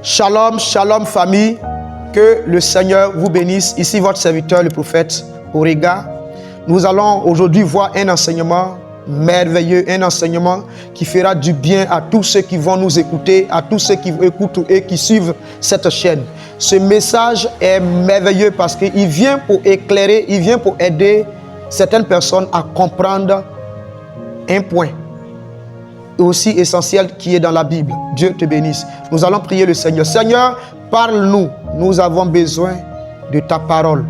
Shalom, shalom famille, que le Seigneur vous bénisse. Ici votre serviteur, le prophète Orega. Nous allons aujourd'hui voir un enseignement merveilleux, un enseignement qui fera du bien à tous ceux qui vont nous écouter, à tous ceux qui écoutent et qui suivent cette chaîne. Ce message est merveilleux parce qu'il vient pour éclairer, il vient pour aider certaines personnes à comprendre un point aussi essentiel qui est dans la Bible. Dieu te bénisse. Nous allons prier le Seigneur. Seigneur, parle-nous. Nous avons besoin de ta parole.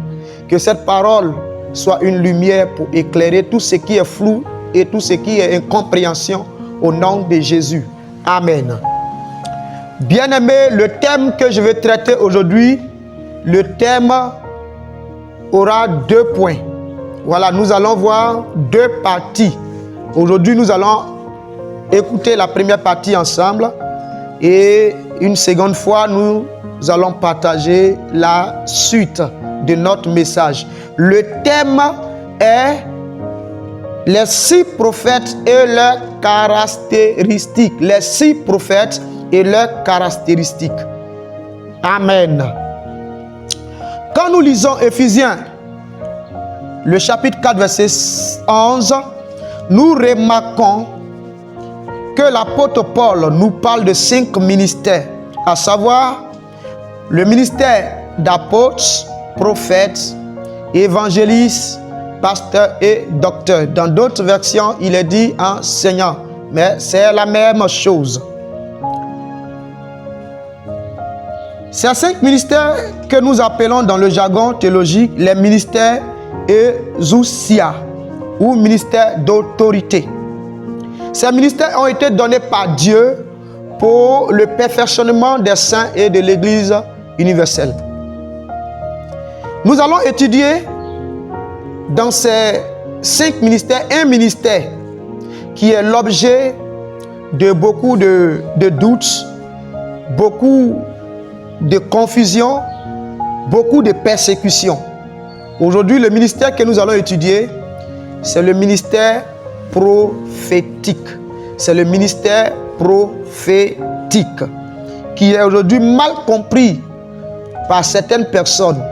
Que cette parole soit une lumière pour éclairer tout ce qui est flou et tout ce qui est incompréhension au nom de Jésus. Amen. Bien-aimés, le thème que je vais traiter aujourd'hui, le thème aura 2 points. Voilà, nous allons voir 2 parties. Aujourd'hui, nous allons écouter la première partie ensemble et une seconde fois, nous allons partager la suite de notre message. Le thème est les 6 prophètes et leurs caractéristiques. Les 6 prophètes et leurs caractéristiques. Amen. Quand nous lisons Éphésiens, le chapitre 4, verset 11, nous remarquons que l'apôtre Paul nous parle de 5 ministères, à savoir le ministère d'apôtre, prophète, évangéliste, pasteur et docteur. Dans d'autres versions, il est dit enseignant, mais c'est la même chose. Ces 5 ministères que nous appelons dans le jargon théologique les ministères exousia ou ministères d'autorité. Ces ministères ont été donnés par Dieu pour le perfectionnement des saints et de l'Église universelle. Nous allons étudier dans ces 5 ministères un ministère qui est l'objet de beaucoup de doutes, beaucoup de confusion, beaucoup de persécutions. Aujourd'hui, le ministère que nous allons étudier, c'est le ministère prophétique. C'est le ministère prophétique qui est aujourd'hui mal compris par certaines personnes,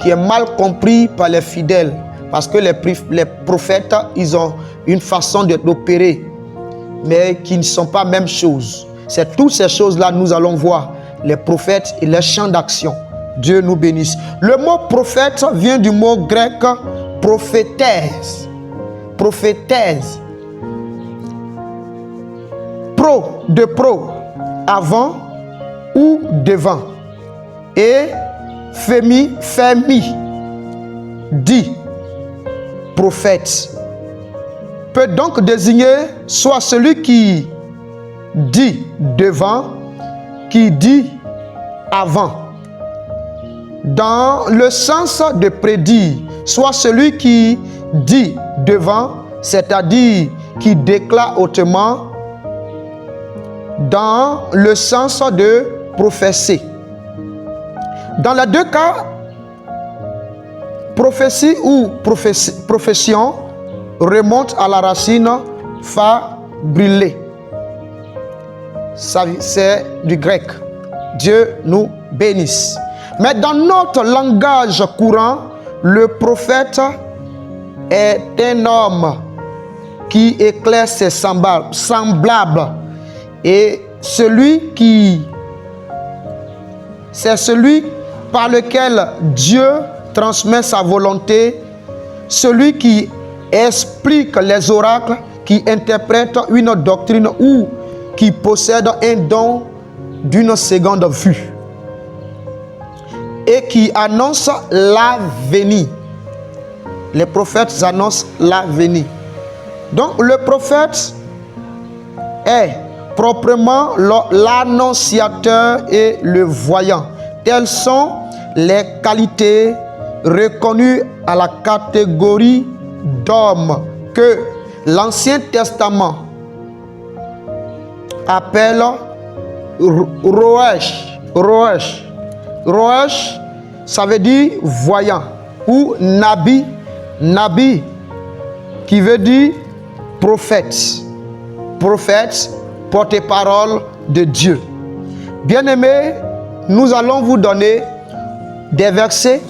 qui est mal compris par les fidèles, parce que les prophètes, ils ont une façon d'opérer, mais qui ne sont pas la même chose. C'est toutes ces choses-là nous allons voir, les prophètes et les champs d'action. Dieu nous bénisse. Le mot prophète vient du mot grec prophétesse. Prophétesse. De pro, avant ou devant. Et fémi, dit, prophète. Peut donc désigner soit celui qui dit devant, qui dit avant. Dans le sens de prédire, soit celui qui dit devant, c'est-à-dire qui déclare hautement, dans le sens de prophétie. Dans les 2 cas, prophétie ou profession remonte à la racine fabriler. C'est du grec. Dieu nous bénisse. Mais dans notre langage courant, le prophète est un homme qui éclaire ses semblables. Et c'est celui par lequel Dieu transmet sa volonté, celui qui explique les oracles, qui interprète une doctrine ou qui possède un don d'une seconde vue et qui annonce l'avenir. Les prophètes annoncent l'avenir. Donc le prophète est proprement l'annonciateur et le voyant. Telles sont les qualités reconnues à la catégorie d'homme que l'Ancien Testament appelle Roesh. Roesh, ça veut dire voyant. Ou Nabi, qui veut dire prophète. Prophète, porte-parole de Dieu. Bien-aimés, nous allons vous donner des versets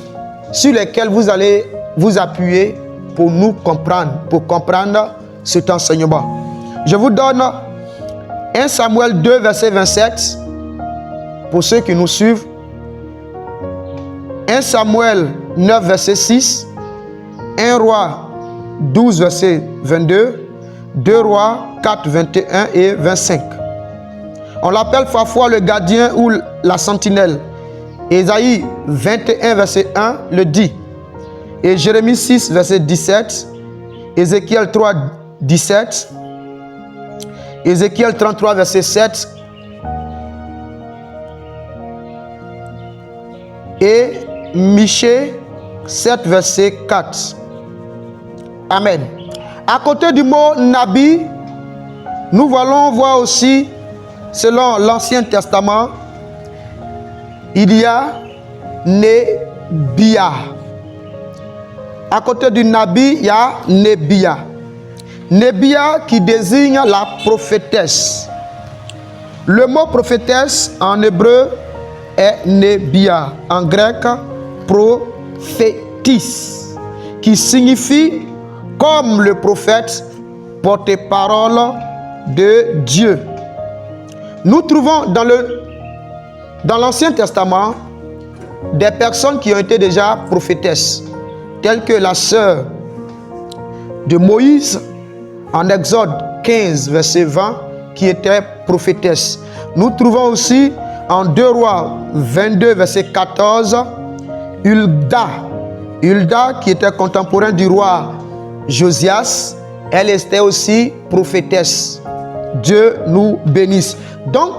sur lesquels vous allez vous appuyer pour nous comprendre, pour comprendre cet enseignement. Je vous donne 1 Samuel 2, verset 27, pour ceux qui nous suivent. 1 Samuel 9, verset 6. 1 Roi 12, verset 22. 2 Rois 4, 21 et 25. On l'appelle parfois le gardien ou la sentinelle. Ésaïe 21, verset 1 le dit. Et Jérémie 6, verset 17. Ézéchiel 3, 17. Ézéchiel 33, verset 7. Et Michée 7, verset 4. Amen. À côté du mot Nabi, nous allons voir aussi, selon l'Ancien Testament, il y a Nébia. À côté du Nabi, il y a Nébia. Nébia qui désigne la prophétesse. Le mot prophétesse en hébreu est Nébia, en grec prophétis, qui signifie comme le prophète porte-parole de Dieu. Nous trouvons dans l'Ancien Testament des personnes qui ont été déjà prophétesses, telles que la sœur de Moïse en Exode 15, verset 20, qui était prophétesse. Nous trouvons aussi en 2 Rois 22, verset 14, Hulda. Hulda, qui était contemporain du roi Josias, elle était aussi prophétesse. Dieu nous bénisse. Donc,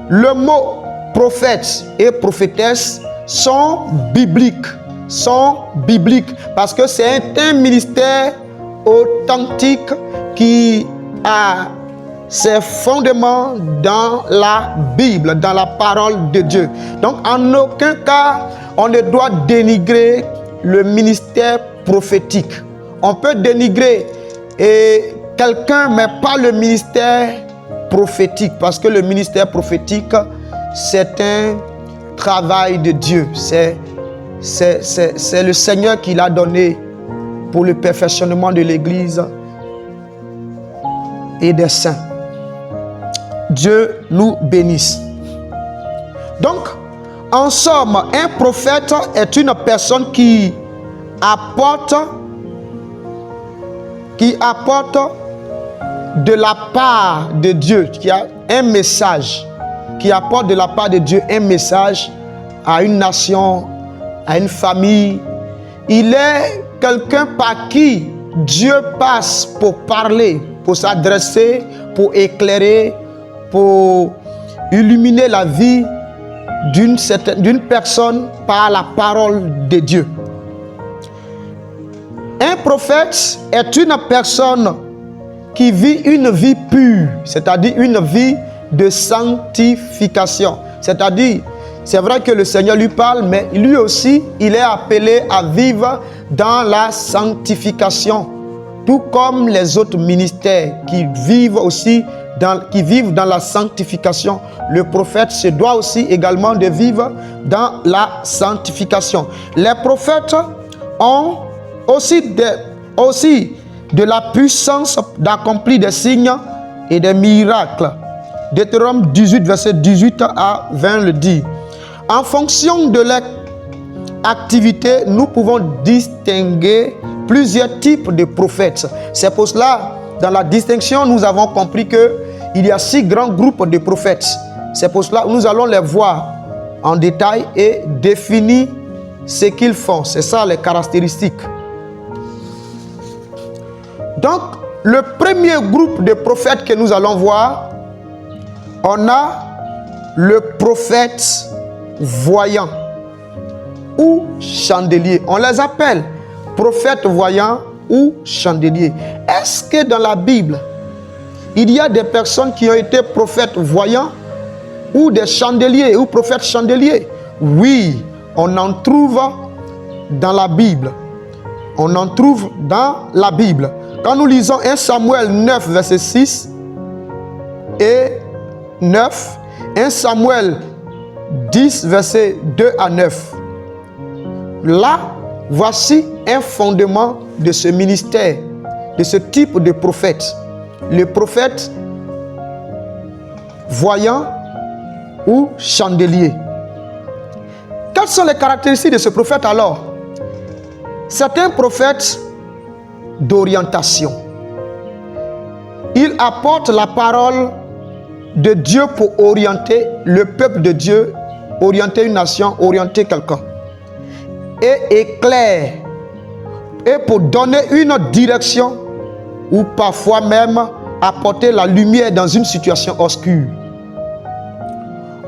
le mot prophète et prophétesse sont bibliques. Parce que c'est un ministère authentique qui a ses fondements dans la Bible, dans la parole de Dieu. Donc, en aucun cas, on ne doit dénigrer le ministère prophétique. On peut dénigrer quelqu'un, mais pas le ministère prophétique, parce que le ministère prophétique, c'est un travail de Dieu. C'est le Seigneur qui l'a donné pour le perfectionnement de l'Église et des saints. Dieu nous bénisse. Donc, en somme, un prophète est une personne qui apporte de la part de Dieu, qui a un message, qui apporte de la part de Dieu un message à une nation, à une famille. Il est quelqu'un par qui Dieu passe pour parler, pour s'adresser, pour éclairer, pour illuminer la vie d'une personne par la parole de Dieu. Un prophète est une personne qui vit une vie pure, c'est-à-dire une vie de sanctification. C'est-à-dire, c'est vrai que le Seigneur lui parle, mais lui aussi, il est appelé à vivre dans la sanctification, tout comme les autres ministères qui vivent aussi dans la sanctification. Le prophète se doit aussi également de vivre dans la sanctification. Les prophètes ont aussi de la puissance d'accomplir des signes et des miracles. Deutéronome 18, verset 18 à 20 le dit. En fonction de leur activité, nous pouvons distinguer plusieurs types de prophètes. C'est pour cela, dans la distinction, nous avons compris qu'il y a 6 grands groupes de prophètes. C'est pour cela que nous allons les voir en détail et définir ce qu'ils font. C'est ça les caractéristiques. Donc, le premier groupe de prophètes que nous allons voir, on a le prophète voyant ou chandelier. On les appelle prophètes voyants ou chandeliers. Est-ce que dans la Bible, il y a des personnes qui ont été prophètes voyants ou des chandeliers ou prophètes chandeliers? Oui, on en trouve dans la Bible. On en trouve dans la Bible. Quand nous lisons 1 Samuel 9, verset 6 et 9, 1 Samuel 10, versets 2 à 9. Là, voici un fondement de ce ministère, de ce type de prophète. Le prophète voyant ou chandelier. Quelles sont les caractéristiques de ce prophète alors? C'est un prophète d'orientation. Il apporte la parole de Dieu pour orienter le peuple de Dieu, orienter une nation, orienter quelqu'un. Et éclaire, et pour donner une direction, ou parfois même apporter la lumière dans une situation obscure.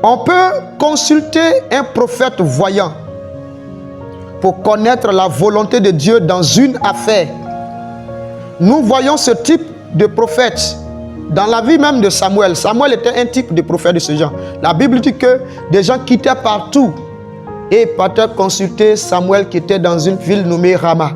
On peut consulter un prophète voyant pour connaître la volonté de Dieu dans une affaire. Nous voyons ce type de prophète dans la vie même de Samuel. Samuel était un type de prophète de ce genre. La Bible dit que des gens quittaient partout et partaient consulter Samuel qui était dans une ville nommée Rama.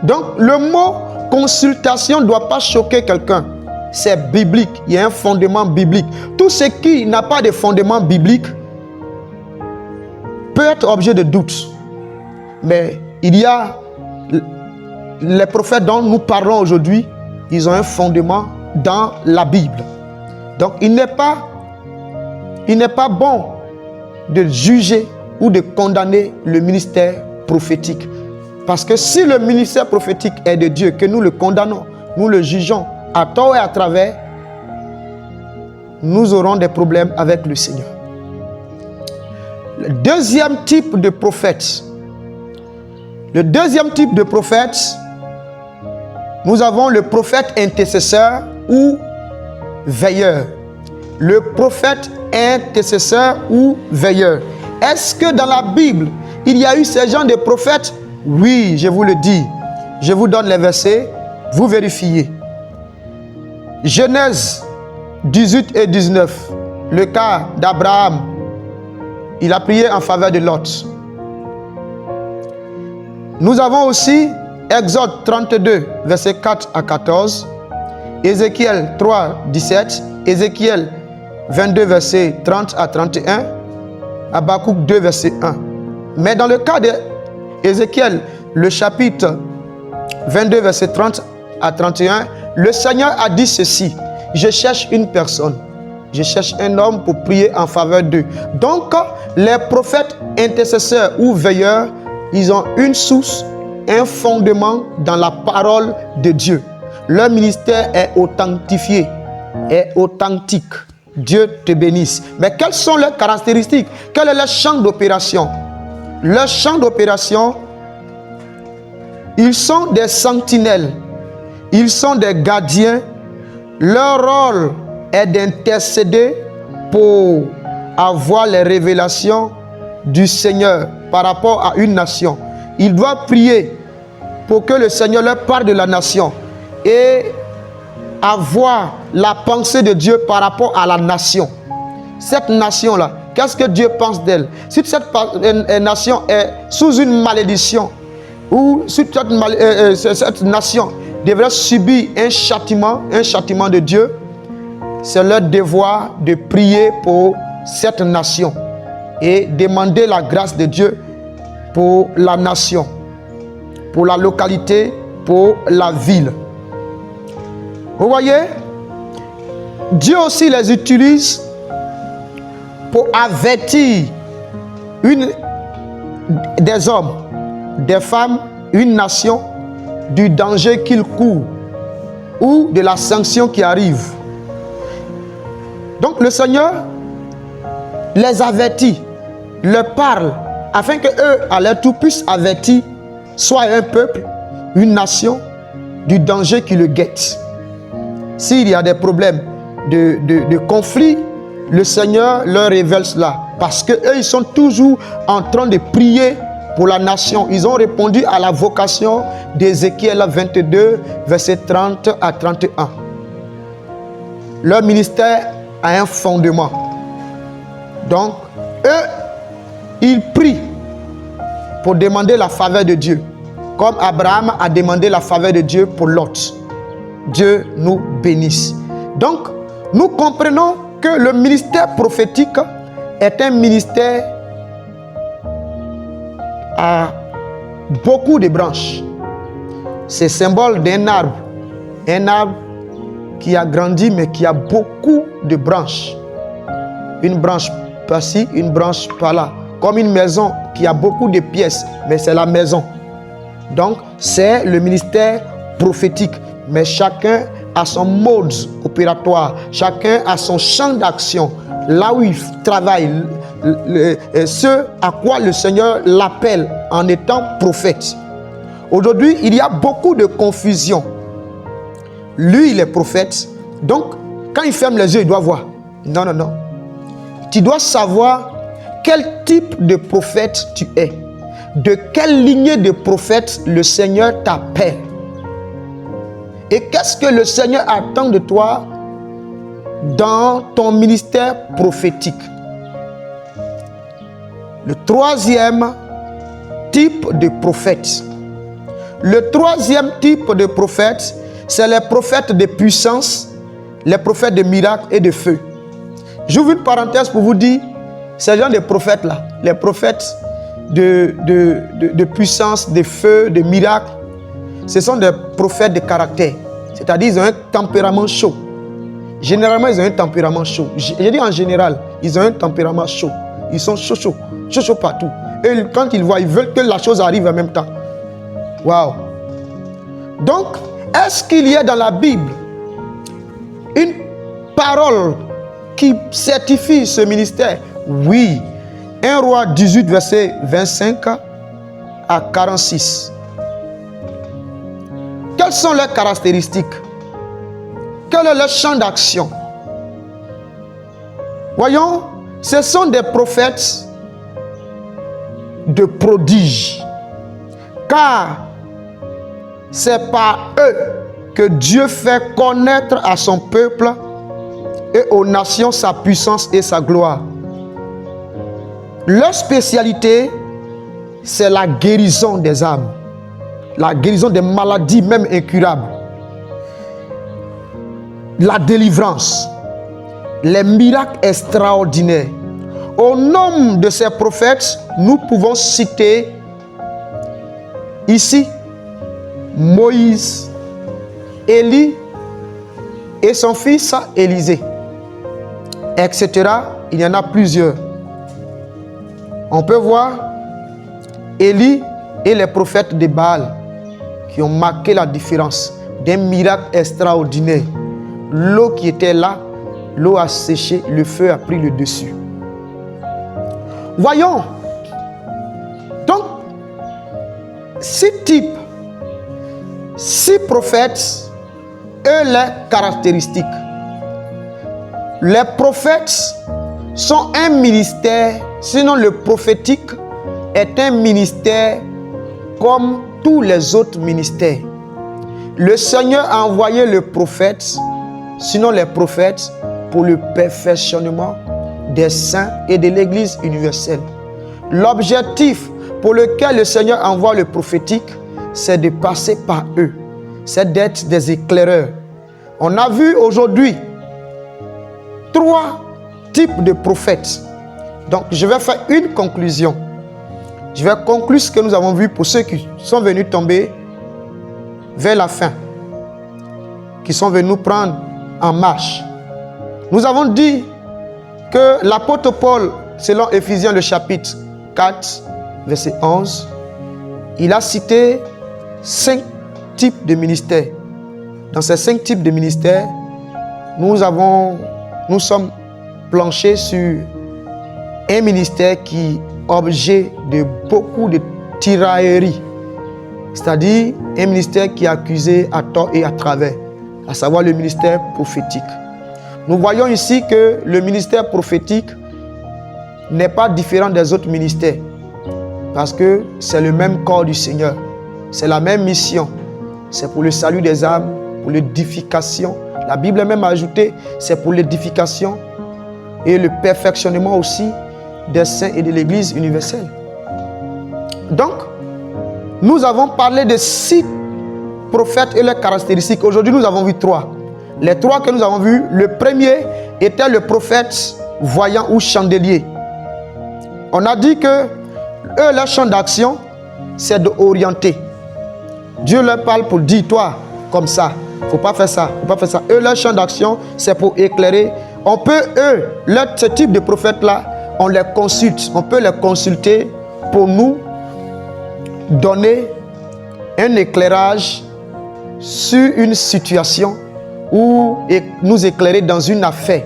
Donc le mot consultation ne doit pas choquer quelqu'un. C'est biblique, il y a un fondement biblique. Tout ce qui n'a pas de fondement biblique peut être objet de doute. Mais il y a les prophètes dont nous parlons aujourd'hui, ils ont un fondement dans la Bible. Donc il n'est pas bon de juger ou de condamner le ministère prophétique. Parce que si le ministère prophétique est de Dieu, que nous le condamnons, nous le jugeons à tort et à travers, nous aurons des problèmes avec le Seigneur. Le deuxième type de prophète, nous avons le prophète intercesseur ou veilleur. Le prophète intercesseur ou veilleur. Est-ce que dans la Bible, il y a eu ce genre de prophètes? Oui, je vous le dis. Je vous donne les versets, vous vérifiez. Genèse 18 et 19, le cas d'Abraham. Il a prié en faveur de Lot. Nous avons aussi Exode 32, versets 4 à 14, Ézéchiel 3, 17, Ézéchiel 22, versets 30 à 31, Habakkuk 2, verset 1. Mais dans le cas d'Ézéchiel, le chapitre 22, verset 30 à 31, le Seigneur a dit ceci: je cherche une personne, je cherche un homme pour prier en faveur d'eux. Donc, les prophètes intercesseurs ou veilleurs, ils ont une source, un fondement dans la parole de Dieu. Leur ministère est authentifié, est authentique. Dieu te bénisse. Mais quelles sont leurs caractéristiques? Quel est leur champ d'opération? Leur champ d'opération, ils sont des sentinelles, ils sont des gardiens. Leur rôle est d'intercéder pour avoir les révélations du Seigneur par rapport à une nation. Ils doivent prier pour que le Seigneur leur parle de la nation et avoir la pensée de Dieu par rapport à la nation. Cette nation-là, qu'est-ce que Dieu pense d'elle? Si cette nation est sous une malédiction, ou si cette nation devrait subir un châtiment de Dieu, c'est leur devoir de prier pour cette nation et demander la grâce de Dieu pour la nation, pour la localité, pour la ville. Vous voyez, Dieu aussi les utilise pour avertir des hommes, des femmes, une nation du danger qu'ils courent ou de la sanction qui arrive. Donc le Seigneur les avertit, leur parle, afin que eux, à leur tour, puissent avertir soit un peuple, une nation, du danger qui le guette. S'il y a des problèmes de conflit, le Seigneur leur révèle cela. Parce qu'eux, ils sont toujours en train de prier pour la nation. Ils ont répondu à la vocation d'Ézéchiel 22, versets 30 à 31. Leur ministère a un fondement. Donc, eux, ils prient pour demander la faveur de Dieu. Comme Abraham a demandé la faveur de Dieu pour Lot. Dieu nous bénisse. Donc, nous comprenons que le ministère prophétique est un ministère à beaucoup de branches. C'est symbole d'un arbre. Un arbre qui a grandi mais qui a beaucoup de branches. Une branche par-ci, une branche par-là. Comme une maison qui a beaucoup de pièces, mais c'est la maison. Donc, c'est le ministère prophétique. Mais chacun a son mode opératoire. Chacun a son champ d'action. Là où il travaille, ce à quoi le Seigneur l'appelle en étant prophète. Aujourd'hui, il y a beaucoup de confusion. Lui, il est prophète. Donc, quand il ferme les yeux, il doit voir. Non, non, non. Tu dois savoir quel type de prophète tu es. De quelle lignée de prophète le Seigneur t'appelle. Et qu'est-ce que le Seigneur attend de toi dans ton ministère prophétique. Le troisième type de prophète. Le troisième type de prophète, c'est les prophètes de puissance, les prophètes de miracles et de feu. J'ouvre une parenthèse pour vous dire, ces gens de prophètes-là, les prophètes de puissance, de feu, de miracles, ce sont des prophètes de caractère. C'est-à-dire ils ont un tempérament chaud. Généralement, ils ont un tempérament chaud. Je dis en général, ils ont un tempérament chaud. Ils sont chauds partout. Et quand ils voient, ils veulent que la chose arrive en même temps. Waouh! Donc, est-ce qu'il y a dans la Bible une parole qui certifie ce ministère? Oui. 1 Roi 18, verset 25 à 46. Quelles sont leurs caractéristiques? Quel est leur champ d'action? Voyons, ce sont des prophètes de prodiges. Car c'est par eux que Dieu fait connaître à son peuple et aux nations sa puissance et sa gloire. Leur spécialité, c'est la guérison des âmes, la guérison des maladies même incurables, la délivrance, les miracles extraordinaires. Au nom de ces prophètes, nous pouvons citer ici Moïse, Élie et son fils Élisée, etc. Il y en a plusieurs. On peut voir Élie et les prophètes de Baal qui ont marqué la différence d'un miracle extraordinaire. L'eau qui était là, l'eau a séché, le feu a pris le dessus. Voyons. Donc, 6 types, 6 prophètes et leurs caractéristiques. Les prophètes sont un ministère, sinon le prophétique est un ministère comme tous les autres ministères. Le Seigneur a envoyé le prophète, sinon les prophètes, pour le perfectionnement des saints et de l'Église universelle. L'objectif pour lequel le Seigneur envoie le prophétique, c'est de passer par eux, c'est d'être des éclaireurs. On a vu aujourd'hui 3 types de prophètes. Donc, je vais faire une conclusion. Je vais conclure ce que nous avons vu pour ceux qui sont venus tomber vers la fin, qui sont venus nous prendre en marche. Nous avons dit que l'apôtre Paul, selon Éphésiens le chapitre 4, verset 11, il a cité 5 types de ministères. Dans ces 5 types de ministères, nous sommes planchés sur un ministère qui est objet de beaucoup de tirailleries. C'est-à-dire un ministère qui est accusé à tort et à travers, à savoir le ministère prophétique. Nous voyons ici que le ministère prophétique n'est pas différent des autres ministères, parce que c'est le même corps du Seigneur, c'est la même mission, c'est pour le salut des âmes, pour l'édification. La Bible même a ajouté, c'est pour l'édification et le perfectionnement aussi des saints et de l'Église universelle. Donc, nous avons parlé de 6 prophètes et leurs caractéristiques. Aujourd'hui, nous avons vu 3. Les 3 que nous avons vus, le premier était le prophète voyant ou chandelier. On a dit que eux, leur champ d'action, c'est d'orienter. Dieu leur parle pour dire, toi, comme ça, faut pas faire ça, faut pas faire ça. Eux, leur champ d'action, c'est pour éclairer. On peut, ce type de prophètes-là, on les consulte. On peut les consulter pour nous donner un éclairage sur une situation ou nous éclairer dans une affaire.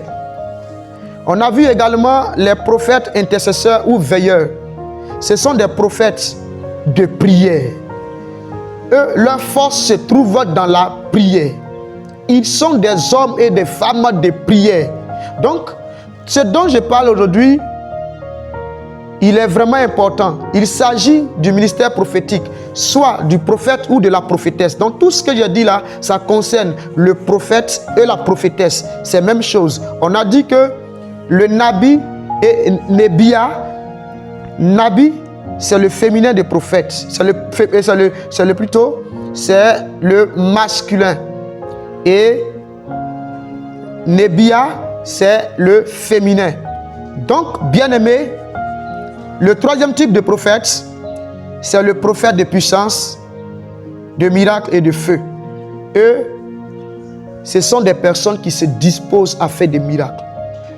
On a vu également les prophètes intercesseurs ou veilleurs. Ce sont des prophètes de prière. Eux, leur force se trouve dans la prière. Ils sont des hommes et des femmes de prière. Donc, ce dont je parle aujourd'hui, il est vraiment important. Il s'agit du ministère prophétique, soit du prophète ou de la prophétesse. Donc tout ce que j'ai dit là, ça concerne le prophète et la prophétesse. C'est la même chose. On a dit que le Nabi et Nebia, Nabi, c'est le féminin des prophètes. C'est le masculin. Et Nebia, c'est le féminin. Donc, bien aimé, le troisième type de prophète, c'est le prophète de puissance, de miracles et de feu. Eux, ce sont des personnes qui se disposent à faire des miracles.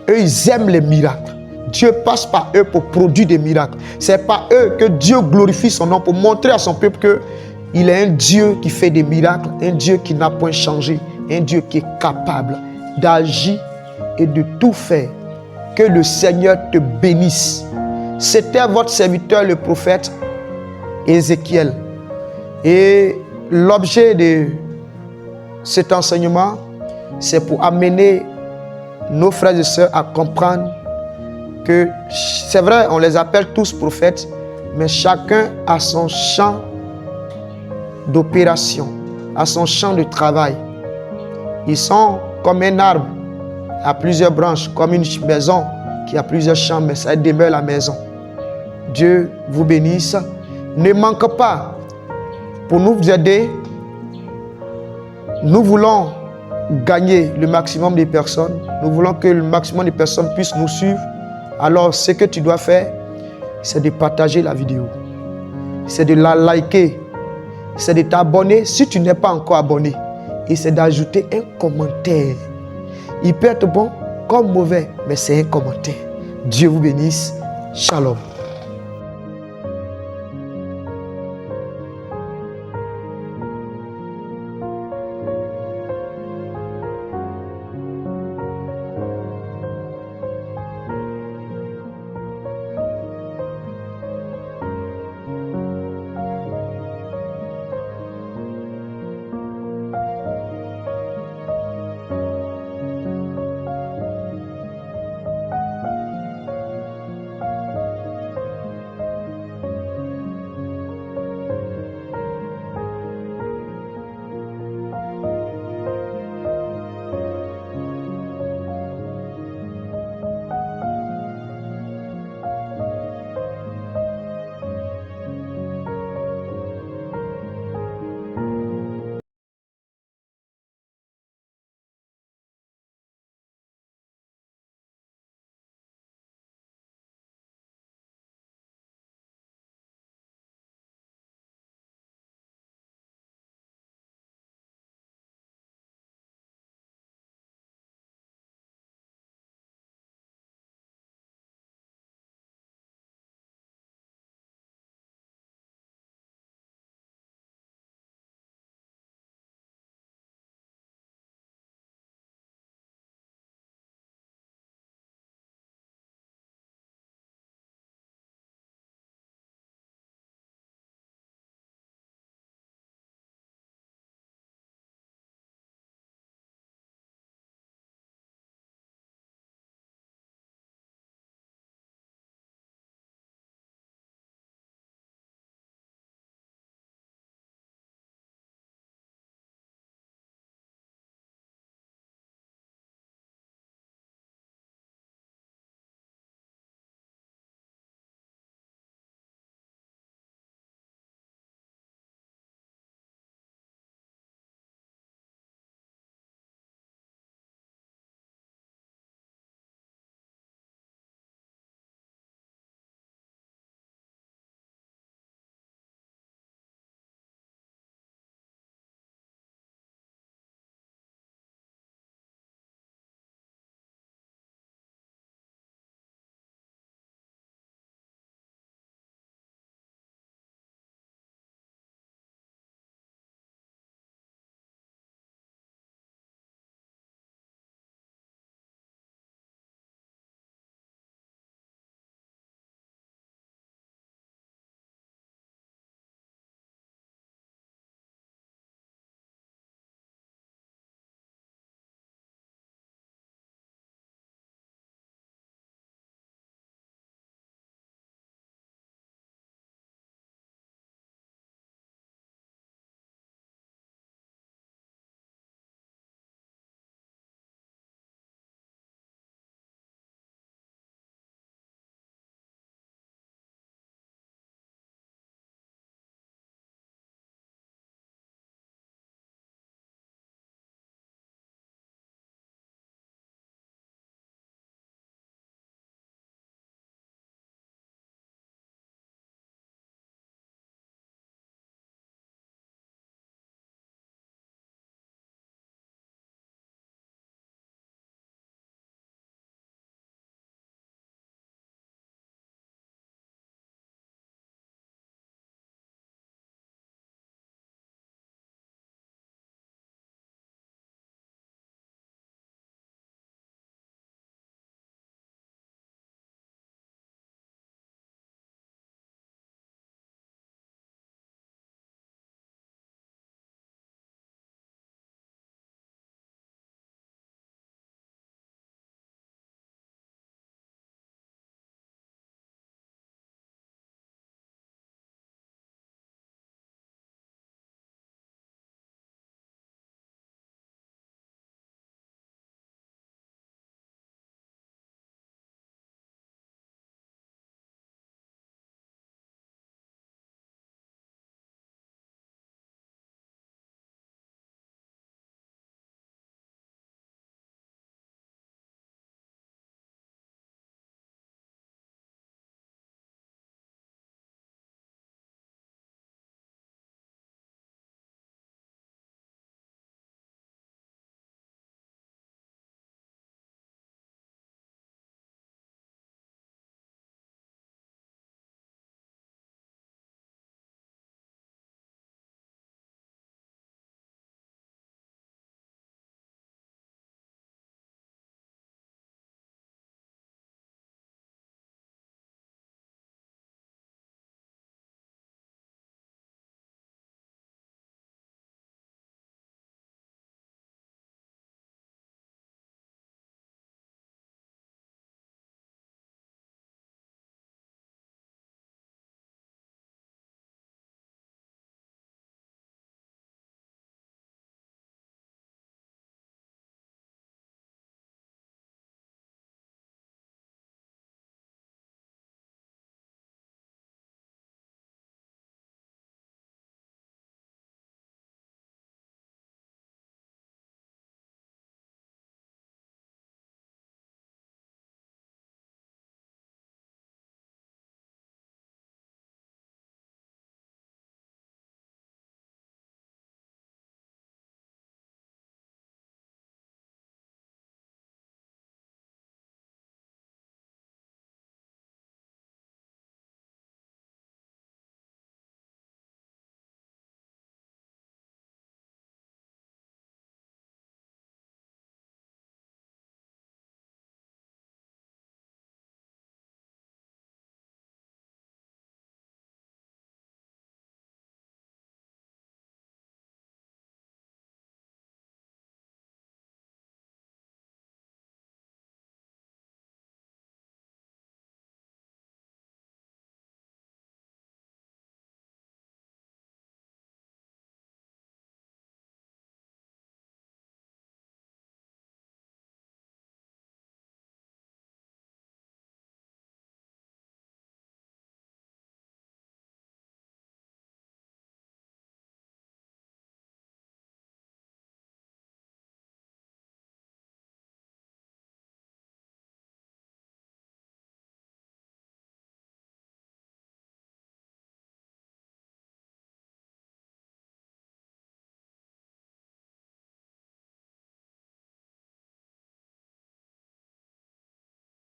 Eux, ils aiment les miracles. Dieu passe par eux pour produire des miracles. C'est par eux que Dieu glorifie son nom pour montrer à son peuple qu'il est un Dieu qui fait des miracles, un Dieu qui n'a point changé, un Dieu qui est capable d'agir et de tout faire. Que le Seigneur te bénisse. C'était votre serviteur, le prophète Ézéchiel. Et l'objet de cet enseignement, c'est pour amener nos frères et sœurs à comprendre que c'est vrai, on les appelle tous prophètes, mais chacun a son champ d'opération, a son champ de travail. Ils sont comme un arbre à plusieurs branches, comme une maison qui a plusieurs champs, mais ça demeure la maison. Dieu vous bénisse. Ne manque pas pour nous aider. Nous voulons gagner le maximum de personnes. Nous voulons que le maximum de personnes puissent nous suivre. Alors, ce que tu dois faire, c'est de partager la vidéo. C'est de la liker. C'est de t'abonner si tu n'es pas encore abonné. Et c'est d'ajouter un commentaire. Il peut être bon comme mauvais, mais c'est un commentaire. Dieu vous bénisse. Shalom.